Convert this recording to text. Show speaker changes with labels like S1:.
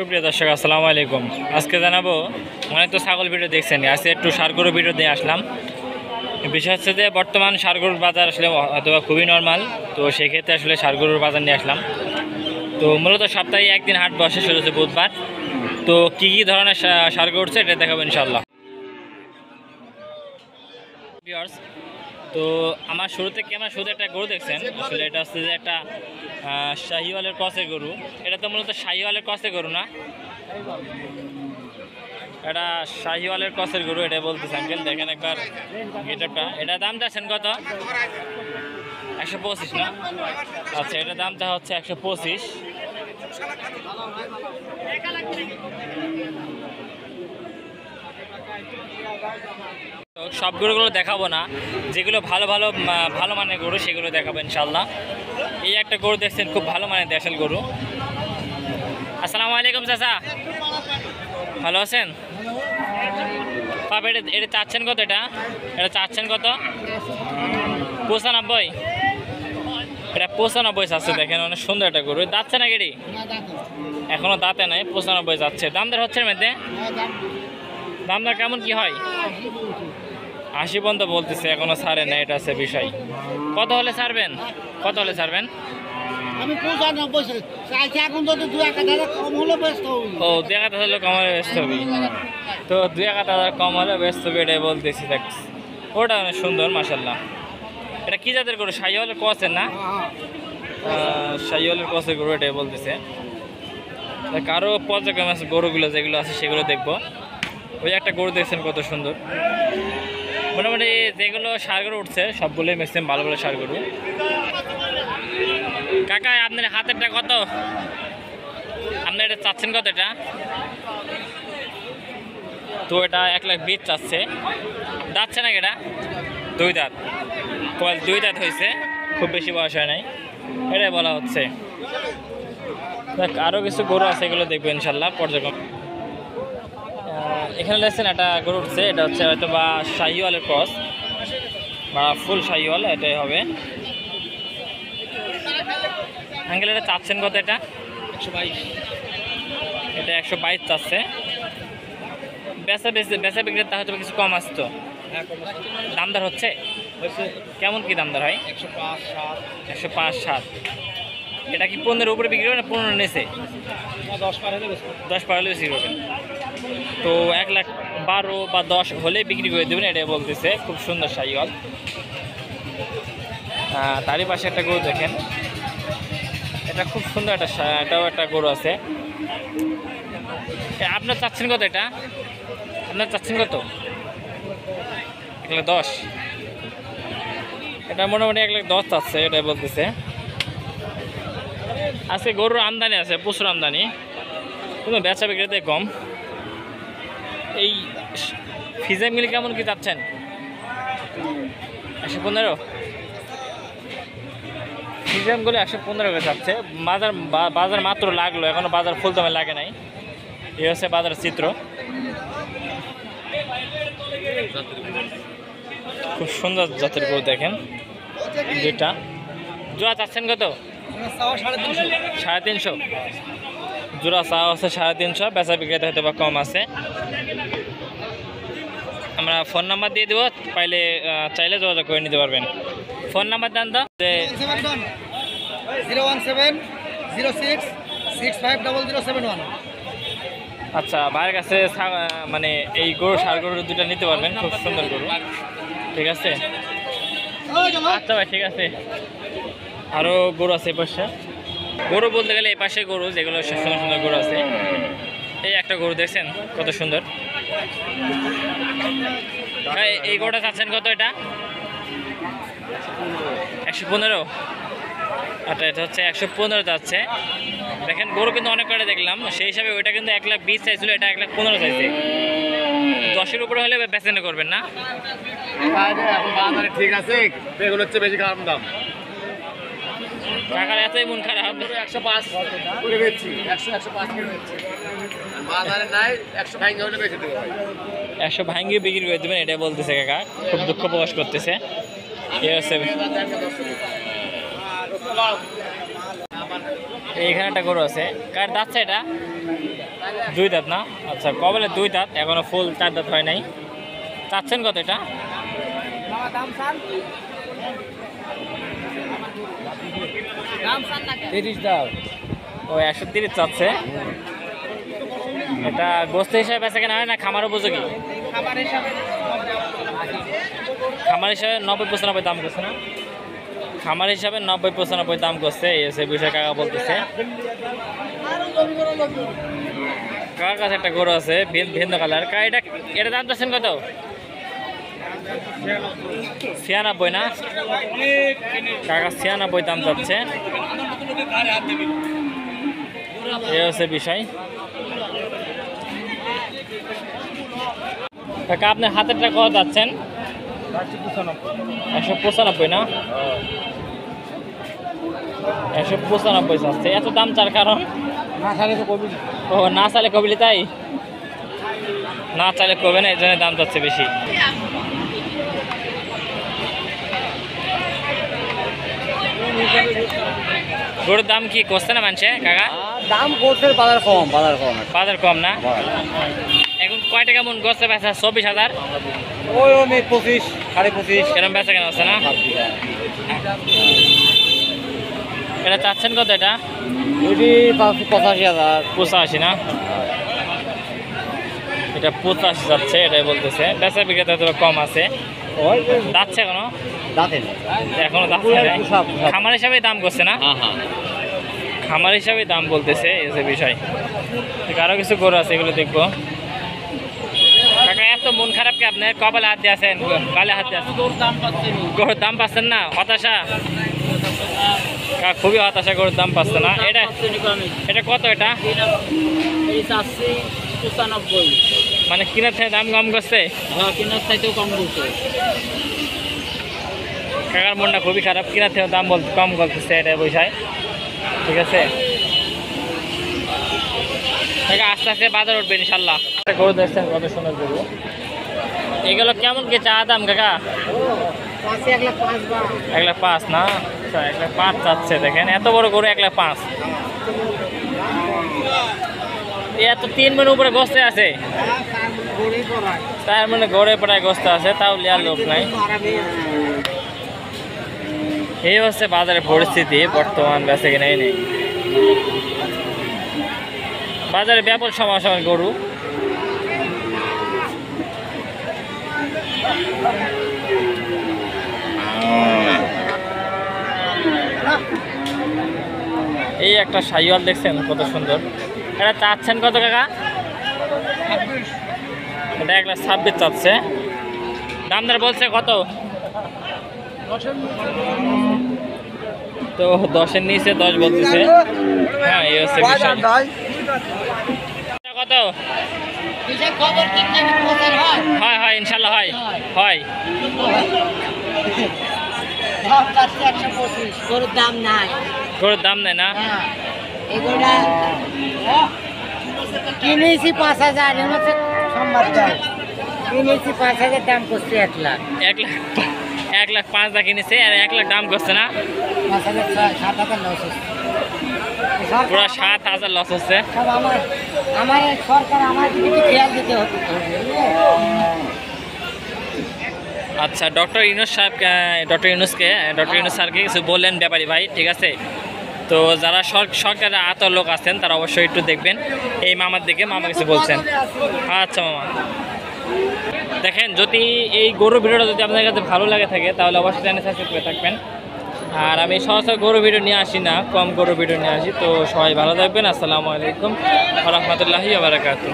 S1: প্রিয় দর্শক আসসালামু আলাইকুম। আজকে জানাবো অনেক তো ছাগল ভিডিও দেখছেন, আজকে একটু ষাঁড় গরুর ভিডিও দিয়ে আসলাম। বিষয় হচ্ছে যে বর্তমান ষাঁড় গরুর বাজার আসলে হয়তো খুবই নর্মাল, তো সেক্ষেত্রে আসলে ষাঁড় গরুর বাজার নিয়ে আসলাম। তো মূলত সপ্তাহে একদিন হাট বসে, শুরু হচ্ছে বুধবার। তো কী কী ধরনের ষাঁড় গরু উঠছে এটা দেখাবো ইনশাল্লাহ। তো আমার শুরুতে একটা গরু দেখছেন, আসলে এটা হচ্ছে যে একটা শাহিওয়ালের ক্রসের গরু। এটা তো মূলত শাহিওয়ালের ক্রসের গরু না, এটা শাহিওয়ালের ক্রসের গরু, এটা বলতেছে আঙ্কেল। দেখেন একবার গেটআপটা। এটা দাম চাচ্ছেন কত? 125 না? আচ্ছা, এটা দামটা হচ্ছে 125। সব গরুগুলো দেখাবো না, যেগুলো ভালো মানের গরু সেগুলো দেখাবো ইনশাল্লাহ। এই একটা গরু দেখছেন, খুব ভালো মানের দেশাল গরু। আসসালামু আলাইকুম চাচা, ভালো আছেন? পাপা এটা চাচ্ছেন কত? এটা চাচ্ছেন কত? 95। এটা 95 যাচ্ছে। দেখেন অনেক সুন্দর একটা গরু। যাচ্ছে না গেড়ি? এখনো দাঁতে নাই, 95 যাচ্ছে। দাম দর হচ্ছে এর মধ্যে? দাম দর কেমন কি হয়? 80 পর্যন্ত বলতেছে, এখনো ছাড়ে না, এটা আছে বিষয়। কত হলে ছাড়বেন? ও 2-1,000 কম হলে ব্যস্ত হবে। তো 2-1,000 কম হলে ব্যস্ত হবে, এটাই বলতেছি। দেখ ওটা অনেক সুন্দর মাশাল্লাহ। এটা কি জাতের গরু? শাহিওয়ালের ক্রসের না? শাহিওয়ালের ক্রসের গরু, এটাই বলতেছে। আরও পর্যায়ক্রমে আছে গরুগুলো যেগুলো আছে সেগুলো দেখবো। ওই একটা গরু দেখছেন কত সুন্দর। মোটামুটি যেগুলো ষাঁড় গরু উঠছে সবগুলোই ম্যাক্সিমাম ভালো ষাঁড় গরু। কাকা আপনার হাতেরটা কত? আপনার এটা চাচ্ছেন কত? এটা তো এটা 1,20,000 চাচ্ছে। যাচ্ছে না? এটা 2 দাঁত, 2 দাঁত হয়েছে, খুব বেশি বয়স হয় নাই, এটাই বলা হচ্ছে। আরও কিছু গরু আছে, এগুলো দেখবো ইনশাল্লাহ পর্যায়ক্রমে। এখানে দেখছেন একটা গরু উঠছে, এটা হচ্ছে হয়তো বা শাহিওয়ালের ক্রস বা ফুল শাহিওয়াল, এটাই হবে। আঙ্কেল এটা চাচ্ছেন কত? এটা 122। এটা 122 চাচ্ছে। বেচা বিক্রেতা হয়তো কিছু কম আসতো। দামদার হচ্ছে কেমন কি দামদার হয়? 105-7। এটা কি 15 উপরে বিক্রি করবেন না 15 নিচে? 10 পার হলে বিক্রি করবেন। তো 1,12,000 বা 10 হলে বিক্রি করে দেবেন, এটাই বলতেছে। খুব সুন্দর শাহিওয়াল। তারই পাশে একটা গরু দেখেন, এটা খুব সুন্দর এটাও একটা গরু আছে। আপনার চাচ্ছেন কত? এটা আপনার চাচ্ছেন কত? 1,10,000। এটা মোটামুটি 1,10,000 চাচ্ছে, এটাই বলতেছে। আজকে গরুর আমদানি আছে, প্রচুর আমদানি, কিন্তু বেচা বিক্রিতে কম। এই ফিজা মিল কেমন কি চাচ্ছেন? 115। ফিজামগুলো 115 করে চাচ্ছে। বাজার মাত্র লাগলো, এখনো বাজার ফুল দামে লাগে নাই। এই হচ্ছে বাজারের চিত্র। খুব সুন্দর জাতের গরু দেখেন যেটা। জোড়া চাচ্ছেন কত? 350। জোড়া চাওয়া আছে 350, বেচা বিক্রেতা হয়তো বা কম আছে। আমরা ফোন নাম্বার দিয়ে দেবো, চাইলে যোগাযোগ করে নিতে পারবেন। ফোন নাম্বার দেন তো।
S2: 01706650071।
S1: আচ্ছা, ভাইয়ের কাছে মানে এই গরু ষাঁড় গরু দুটো নিতে পারবেন, খুব সুন্দর গরু। ঠিক আছে, আচ্ছা ভাই, ঠিক আছে। আরও গরু আছে এই পাশে। গরু বলতে গেলে এই পাশে গরু যেগুলো সুন্দর সুন্দর গরু আছে। এই একটা গরু দেখছেন কত সুন্দর। এই গরুটা চাচ্ছেন কত? এটা 115। আচ্ছা, এটা হচ্ছে 115 যাচ্ছে। দেখেন গরু কিন্তু অনেক কটা দেখলাম, সেই হিসাবে ওইটা কিন্তু 1,20,000 চাইছিল, এটা 1,15,000 চাইছে। 10-এর উপরে হলে বেচেনে করবেন না?
S2: ঠিক আছে, এগুলো হচ্ছে বেশি খারাপ দাম।
S1: টাকার এতই মন খারাপ।
S2: 105 করে বেচছি, 105 করে বেচছি। বাজারে নাই, 100 ভাঙিয়ে হলে বেচে দেবো।
S1: 100 ভাঙিয়ে বিক্রি করে দেবেন, এটাই বলতেছে কাকা। খুব দুঃখ প্রকাশ করতেছে। এইখানে একটা গরু আছে, কার দাঁতছে এটা? 2 দাঁত না? আচ্ছা, কবলে 2 দাঁত, এখনো ফুল 4 দাঁত হয় নাই। চাচ্ছেন কত এটা? ও 130 চাচ্ছে। এটা গোস্ত হিসাবে বেচা কেনা হয় না খামার উপযোগী? খামার হিসাবে 90-95 দাম করছে না? খামার হিসাবে 90-95 দাম করছে, এসে বিষয় কাকা বলতেছে। কাকার কাছে একটা গরু আছে ভিন্ন কালার। এটা দাম চাচ্ছেন কত? 96 না? কাকা 96 দাম চাচ্ছে। এই হচ্ছে বিষয়। কাকা আপনার হাতেরটা কত যাচ্ছেন? 195 না? 195 চাচ্ছে। এত দাম চার কারণ? ও না চালে কবিলি, তাই না চালে কবে না, এই জন্য দাম যাচ্ছে বেশি। গরুর দাম কি করছে না মানছে কাকা?
S2: দাম করছে,
S1: বাজার কম না? এখন কয় টাকা মন গছে বেচা? 24,000।
S2: ওই 25, 25.5
S1: কেরম বেচা কেন আছে না? এটা চাচ্ছেন কত? এটা
S2: 85,000।
S1: 85 না? এটা 85 যাচ্ছে, এটাই বলতেছে। বেচা বিক্রেতা তো কম আছে। যাচ্ছে এখনো? এখনো যাচ্ছে নাই। খামার হিসাবে দাম করছে না? খামার হিসাবে দাম বলতেছে, এই যে বিষয়। আরো কিছু গরু আছে, এগুলো দেখবো। কাকা এত মন খারাপ কি আপনার? কপালে হাত দিয়ে আছেন, গালে হাত দিয়ে আছেন, গরুর দাম পাচ্ছেন না? হতাশা? খুবই হতাশা, গরুর দাম পাচ্ছে না। এটা কত? এটা মানে কিনার থেকে দাম কম করছে? কাকার মনটা খুবই খারাপ, কিনার থেকে দাম কম বলতেছে, এটা বিষয়। ঠিক আছে, আস্তে আস্তে বাজার উঠবে ইনশাল্লাহ। গরু দেখছেন কত সুন্দর গরু। এগুলো কেমন কি চা দাম কাকা? 1,05,000 না? 1,05,000 চাচ্ছে। দেখেন এত বড় গরু 1,05,000। এত 3 মনের উপরে গোস্তে আছে, তার মানে গড়ে প্রায় গোস্ত আছে, তাও লিয়ার লোক নাই। এই হচ্ছে বাজারের পরিস্থিতি বর্তমান, বেচে কিনাই নেই। বাজারে ব্যাপক সমস্যা গরু। এই একটা শাহিওয়াল দেখছেন কত সুন্দর। এটা চাচ্ছেন কত কাকা? এটা 1,26,000 চাচ্ছে। দামদার বলছে কত? তো 10-এর নিচে 10 বলতেছে। হ্যাঁ, এই হচ্ছে বিষয়। কত? হয় হয় ইনশাল্লাহ হয় হয়।
S3: গরুর দাম নাই,
S1: গরুর দাম নেই না?
S3: এগুলা কিনেছি 5,000, এর মধ্যে সম্বাদ দাম কিনেছি 5,000, দাম করছে 1,00,000।
S1: 1,05,000 কিনেছে আর 1,00,000 দাম করছে না?
S3: 5,000 লস হচ্ছে,
S1: পুরো 7,000 লস হচ্ছে।
S3: সব আমার সরকার আমার দিকে একটু খেয়াল দিতে হবে।
S1: আচ্ছা, ডক্টর ইউনূস স্যারকে কিছু বললেন ব্যাপারী ভাই, ঠিক আছে? তো যারা সরকারের আতর লোক আছেন তারা অবশ্যই একটু দেখবেন এই মামার দিকে। মামা কিছু বলছেন। আচ্ছা মামা, দেখেন যদি এই গরু ভিডিওটা যদি আপনাদের কাছে ভালো লাগে থাকে তাহলে অবশ্যই চ্যানেল সাবস্ক্রাইব করে থাকবেন। আর আমি সরাসরি গরু ভিডিও নিয়ে আসি না, কম গরু ভিডিও নিয়ে আসি। তো সবাই ভালো থাকবেন। আসসালামু আলাইকুম ওয়া রাহমাতুল্লাহি ওয়া বারাকাতুহু।